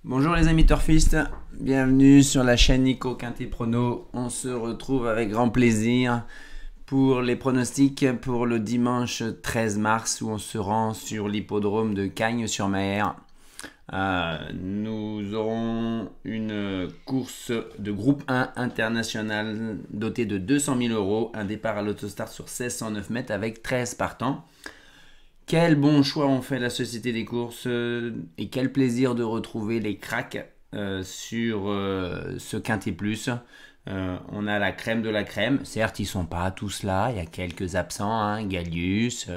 Bonjour les amis turfistes, bienvenue sur la chaîne Nico Quintet Prono. On se retrouve avec grand plaisir pour les pronostics pour le dimanche 13 mars où on se rend sur l'hippodrome de Cagnes-sur-Mer. Nous aurons une course de groupe 1 international dotée de 200 000 €, un départ à l'autostart sur 1609 mètres avec 13 partants. Quel bon choix ont fait la Société des courses et quel plaisir de retrouver les cracks sur ce Quintet Plus. On a la crème de la crème. Certes, ils ne sont pas tous là. Il y a quelques absents. Gallius,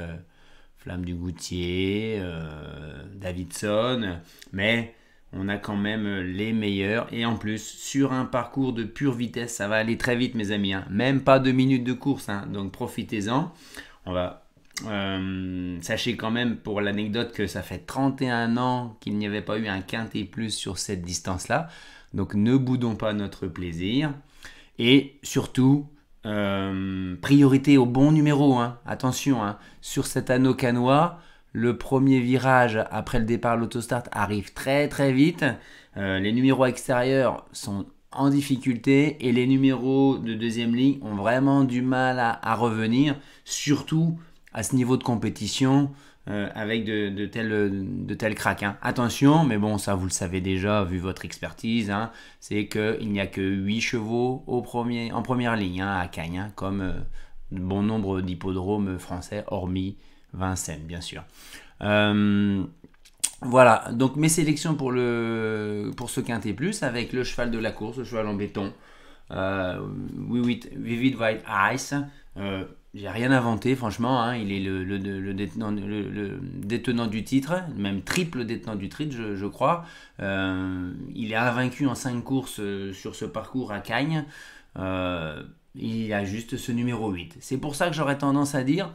Flamme du Goutier, Davidson. Mais on a quand même les meilleurs. Et en plus, sur un parcours de pure vitesse, ça va aller très vite, mes amis. Même pas 2 minutes de course. Donc profitez-en. On va... sachez quand même pour l'anecdote que ça fait 31 ans qu'il n'y avait pas eu un Quintet Plus sur cette distance-là. Donc ne boudons pas notre plaisir. Et surtout, priorité au bon numéro. Attention, sur cet anneau canois, le premier virage après le départ à l'autostart arrive très très vite. Les numéros extérieurs sont en difficulté et les numéros de deuxième ligne ont vraiment du mal à revenir. Surtout à ce niveau de compétition avec de tels cracks. Attention, mais bon, ça vous le savez déjà vu votre expertise, c'est qu'il n'y a que 8 chevaux en première ligne à Cagnes, comme bon nombre d'hippodromes français, hormis Vincennes, bien sûr. Voilà, donc mes sélections pour ce Quintet Plus avec le cheval de la course, le cheval en béton, Vivid White Ice. J'ai rien inventé, franchement. Il est le détenant du titre, même triple détenant du titre, je crois. Il est invaincu en 5 courses sur ce parcours à Cagnes. Il a juste ce numéro 8. C'est pour ça que j'aurais tendance à dire,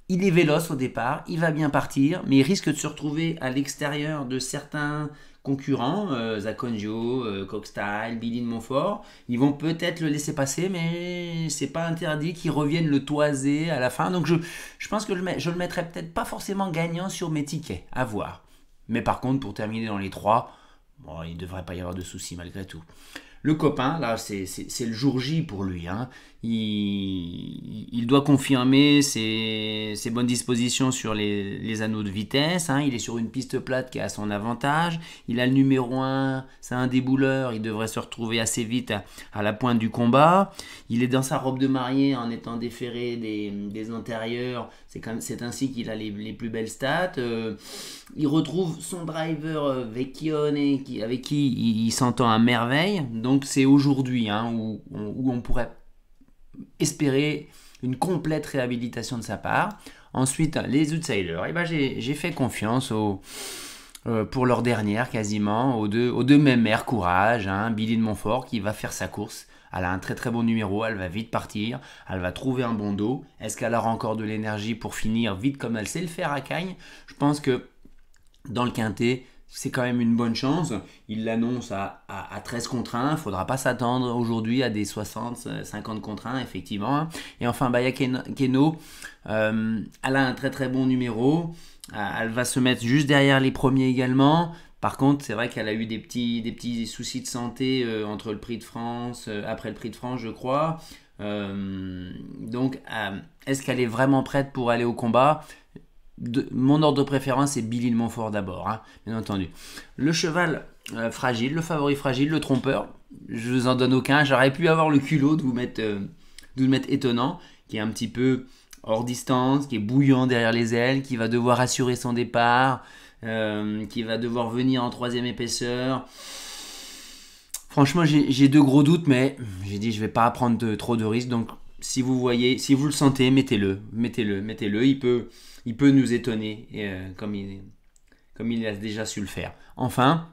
il est véloce au départ, il va bien partir, mais il risque de se retrouver à l'extérieur de certains concurrents, Zacconio, Cockstyle, Billy de Montfort. Ils vont peut-être le laisser passer, mais c'est pas interdit qu'ils reviennent le toiser à la fin. Donc je pense que je le mettrai peut-être pas forcément gagnant sur mes tickets, à voir. Mais par contre, pour terminer dans les 3, bon, il ne devrait pas y avoir de soucis malgré tout. Le copain, là, c'est le jour J pour lui. Il doit confirmer ses bonnes dispositions sur les anneaux de vitesse. Il est sur une piste plate qui est à son avantage. Il a le numéro 1, c'est un débouleur. Il devrait se retrouver assez vite à la pointe du combat. Il est dans sa robe de mariée en étant déféré des antérieurs. C'est ainsi qu'il a les plus belles stats. Il retrouve son driver Vecchione avec qui il s'entend à merveille. Donc c'est aujourd'hui où on pourrait espérer une complète réhabilitation de sa part. Ensuite, les outsiders, j'ai fait confiance pour leur dernière quasiment, aux deux mêmes mères courage, Billy de Montfort qui va faire sa course. Elle a un très très bon numéro, elle va vite partir, elle va trouver un bon dos. Est-ce qu'elle aura encore de l'énergie pour finir vite comme elle sait le faire à Cagnes? Je pense que dans le Quintet, c'est quand même une bonne chance. Il l'annonce à 13 contre 1. Il ne faudra pas s'attendre aujourd'hui à des 60, 50 contre 1, effectivement. Et enfin, Baya Keno, elle a un très très bon numéro. Elle va se mettre juste derrière les premiers également. Par contre, c'est vrai qu'elle a eu des petits soucis de santé entre le Prix de France, après le Prix de France, je crois. Donc, est-ce qu'elle est vraiment prête pour aller au combat ? Mon ordre de préférence est Billy de Montfort d'abord, bien entendu. Le cheval fragile, le favori fragile, le trompeur, je vous en donne aucun. J'aurais pu avoir le culot de vous mettre étonnant, qui est un petit peu hors distance, qui est bouillant derrière les ailes, qui va devoir assurer son départ, qui va devoir venir en 3e épaisseur. Franchement, j'ai 2 gros doutes, mais j'ai dit je vais pas prendre trop de risques. Donc si vous le sentez, mettez-le. Il peut nous étonner comme il a déjà su le faire. Enfin,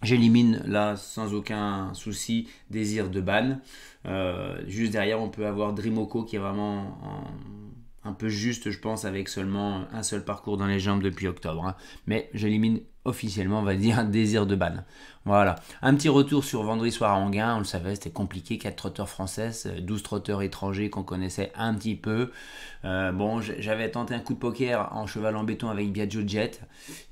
j'élimine là sans aucun souci Désir de Ban. Juste derrière, on peut avoir Dreamoko qui est vraiment un peu juste, je pense, avec seulement un seul parcours dans les jambes depuis octobre. Mais j'élimine officiellement, on va dire, Désir de Ban. Voilà. Un petit retour sur vendredi soir à Anguin. On le savait, c'était compliqué. 4 trotteurs françaises, 12 trotteurs étrangers qu'on connaissait un petit peu. Bon, j'avais tenté un coup de poker en cheval en béton avec Biagio Jet.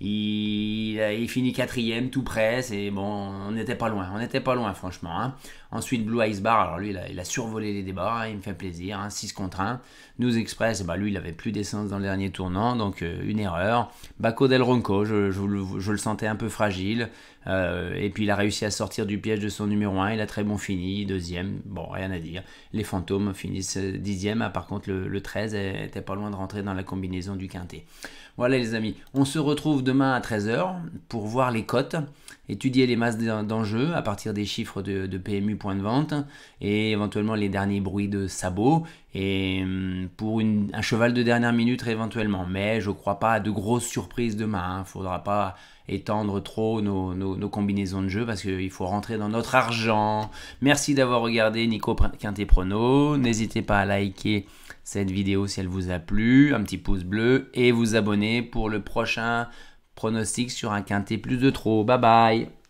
Il il finit quatrième, tout près. C'est bon, on n'était pas loin franchement. Hein. Ensuite, Blue Ice Bar, alors lui, il a survolé les débats, hein, il me fait plaisir, hein, 6 contre 1. News Express, lui, il avait plus d'essence dans le dernier tournant, donc une erreur. Baco del Ronco, je le sentais un peu fragile. Et puis il a réussi à sortir du piège de son numéro 1, il a très bon fini, deuxième, bon, rien à dire. Les fantômes finissent 10e, par contre le 13 était pas loin de rentrer dans la combinaison du quintet. Voilà les amis, on se retrouve demain à 13h pour voir les cotes, étudier les masses d'enjeux à partir des chiffres de PMU point de vente et éventuellement les derniers bruits de sabots et pour un cheval de dernière minute éventuellement. Mais je ne crois pas à de grosses surprises demain, il ne faudra pas étendre trop nos combinaisons de jeu parce qu'il faut rentrer dans notre argent. Merci d'avoir regardé Nico Quintet Prono, n'hésitez pas à liker cette vidéo si elle vous a plu, un petit pouce bleu et vous abonner pour le prochain pronostic sur un quintet plus de trop. Bye bye.